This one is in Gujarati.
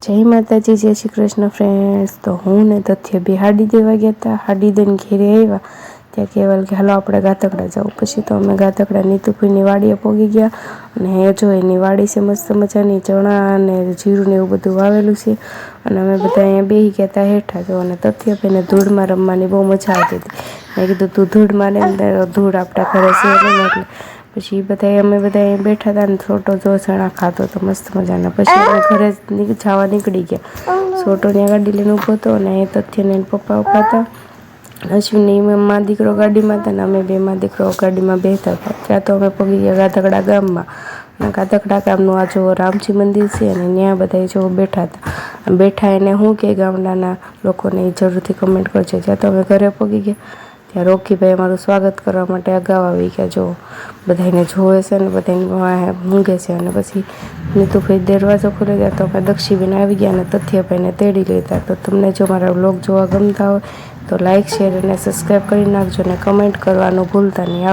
જય માતાજી, જય શ્રી કૃષ્ણ ફ્રેન્ડ્સ। તો હું ને તથ્ય બે હાડી દેવા ગયા હતા। હાડી દઈને ઘેરે આવ્યા ત્યાં કહેવાય કે હાલો આપણે ગાતકડા જાવ। પછી તો અમે ગાતકડા નીતુભાઈની વાડીએ પહોંચી ગયા અને જો એની વાડી છે મસ્ત મજાની, ચણા અને જીરું ને એવું બધું વાવેલું છે। અને અમે બધા અહીંયા બેસી ગયા હતા હેઠા જો, અને તથ્યભાઈને ધૂળમાં રમવાની બહુ મજા આવતી હતી। મેં કીધું તું ધૂળમાં ને ધૂળ આપણા ઘરે છે નહીં, એટલે પછી અમે બધા બેઠા હતા ને છોટો જો ચણા ખાતો તો મસ્ત મજાના। પછી અમે ઘરે જવા નીકળી ગયા। છોટો ત્યાં ગાડી લઈને ઊભો હતો અને એ તથ્યને પપ્પા ઊભા હતા। અશ્વિની મા દીકરો ગાડીમાં હતા ને અમે બે મા દીકરો ગાડીમાં બેસતા હતા। ત્યાં તો અમે પહોંચી ગયા ગાતકડા ગામમાં। અને ગાતકડા ગામનું આ જો રામજી મંદિર છે અને ત્યાં બધા જો બેઠા હતા। બેઠા એને શું કે ગામડાના લોકોને જરૂરથી કમેન્ટ કરજો। ત્યાં તો અમે ઘરે પહોંચી ગયા। ત્યાં રોકીભાઈ અમારું સ્વાગત કરવા માટે અગાઉ આવી ગયા। જો બધાને જોવે છે ને બધાને મૂંગે છે। અને પછી નીતુભાઈ દરવાજો ખોલી ગયા તો અમે દક્ષીબેન આવી ગયા અને તથ્યભાઈને તેડી લેતા। તો તમને જો મારા વ્લોગ જોવા ગમતા હોય તો લાઇક, શેર અને સબસ્ક્રાઈબ કરી નાખજો અને કમેન્ટ કરવાનું ભૂલતા નહીં।